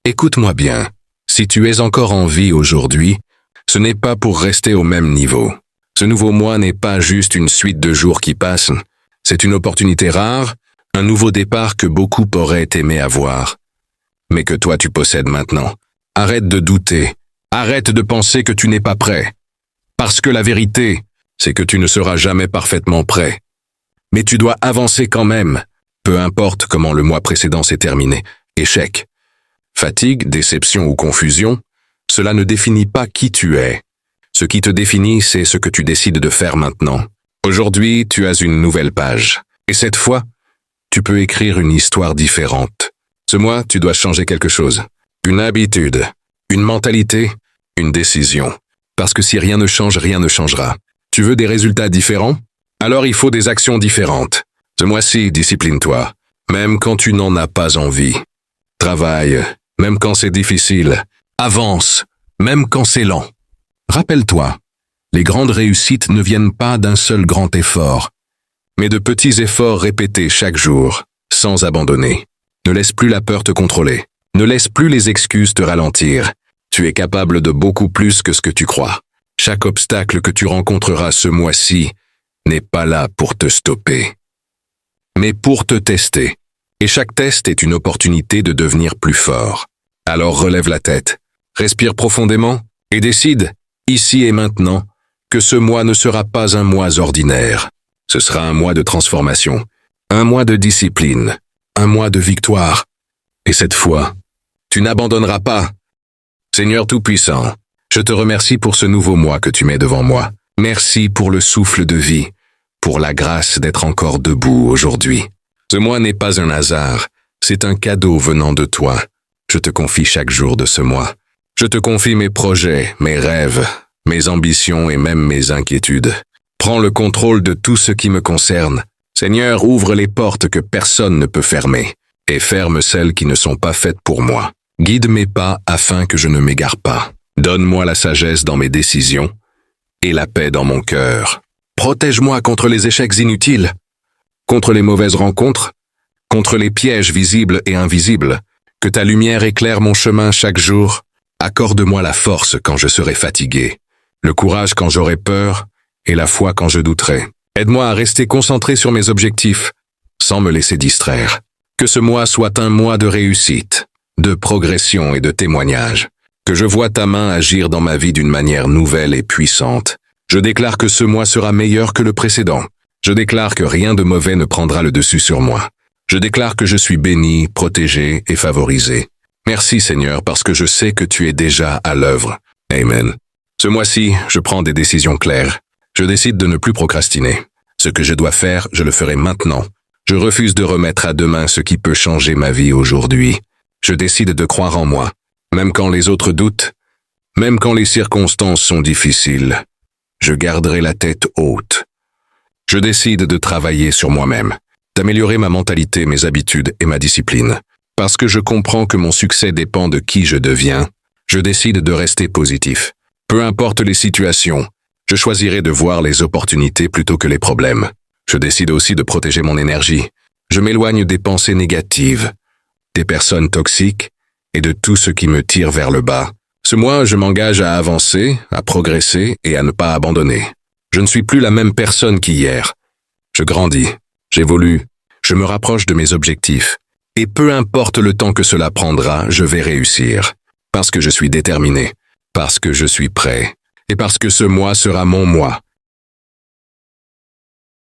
Écoute-moi bien. Si tu es encore en vie aujourd'hui, ce n'est pas pour rester au même niveau. Ce nouveau moi n'est pas juste une suite de jours qui passent. C'est une opportunité rare, un nouveau départ que beaucoup auraient aimé avoir. Mais que toi tu possèdes maintenant. Arrête de douter. Arrête de penser que tu n'es pas prêt. Parce que la vérité, c'est que tu ne seras jamais parfaitement prêt. Mais tu dois avancer quand même, peu importe comment le mois précédent s'est terminé. Échec, fatigue, déception ou confusion, cela ne définit pas qui tu es. Ce qui te définit, c'est ce que tu décides de faire maintenant. Aujourd'hui, tu as une nouvelle page. Et cette fois, tu peux écrire une histoire différente. Ce mois, tu dois changer quelque chose. Une habitude, une mentalité, une décision. Parce que si rien ne change, rien ne changera. Tu veux des résultats différents? Alors il faut des actions différentes. Ce mois-ci, discipline-toi, même quand tu n'en as pas envie. Travaille, même quand c'est difficile. Avance, même quand c'est lent. Rappelle-toi, les grandes réussites ne viennent pas d'un seul grand effort, mais de petits efforts répétés chaque jour, sans abandonner. Ne laisse plus la peur te contrôler. Ne laisse plus les excuses te ralentir. Tu es capable de beaucoup plus que ce que tu crois. Chaque obstacle que tu rencontreras ce mois-ci n'est pas là pour te stopper, mais pour te tester. Et chaque test est une opportunité de devenir plus fort. Alors relève la tête, respire profondément et décide, ici et maintenant, que ce mois ne sera pas un mois ordinaire. Ce sera un mois de transformation, un mois de discipline, un mois de victoire. Et cette fois, tu n'abandonneras pas. Seigneur Tout-Puissant, je te remercie pour ce nouveau mois que tu mets devant moi. Merci pour le souffle de vie, pour la grâce d'être encore debout aujourd'hui. Ce mois n'est pas un hasard, c'est un cadeau venant de toi. Je te confie chaque jour de ce mois. Je te confie mes projets, mes rêves, mes ambitions et même mes inquiétudes. Prends le contrôle de tout ce qui me concerne. Seigneur, ouvre les portes que personne ne peut fermer et ferme celles qui ne sont pas faites pour moi. Guide mes pas afin que je ne m'égare pas. Donne-moi la sagesse dans mes décisions et la paix dans mon cœur. Protège-moi contre les échecs inutiles, contre les mauvaises rencontres, contre les pièges visibles et invisibles. Que ta lumière éclaire mon chemin chaque jour. Accorde-moi la force quand je serai fatigué, le courage quand j'aurai peur et la foi quand je douterai. Aide-moi à rester concentré sur mes objectifs, sans me laisser distraire. Que ce mois soit un mois de réussite, de progression et de témoignage. Que je vois ta main agir dans ma vie d'une manière nouvelle et puissante. Je déclare que ce mois sera meilleur que le précédent. Je déclare que rien de mauvais ne prendra le dessus sur moi. Je déclare que je suis béni, protégé et favorisé. Merci Seigneur parce que je sais que tu es déjà à l'œuvre. Amen. Ce mois-ci, je prends des décisions claires. Je décide de ne plus procrastiner. Ce que je dois faire, je le ferai maintenant. Je refuse de remettre à demain ce qui peut changer ma vie aujourd'hui. Je décide de croire en moi, même quand les autres doutent, même quand les circonstances sont difficiles. Je garderai la tête haute. Je décide de travailler sur moi-même, d'améliorer ma mentalité, mes habitudes et ma discipline. Parce que je comprends que mon succès dépend de qui je deviens, je décide de rester positif. Peu importe les situations, je choisirai de voir les opportunités plutôt que les problèmes. Je décide aussi de protéger mon énergie. Je m'éloigne des pensées négatives, des personnes toxiques et de tout ce qui me tire vers le bas. Ce mois, je m'engage à avancer, à progresser et à ne pas abandonner. Je ne suis plus la même personne qu'hier. Je grandis, j'évolue, je me rapproche de mes objectifs. Et peu importe le temps que cela prendra, je vais réussir. Parce que je suis déterminé, parce que je suis prêt, et parce que ce mois sera mon mois.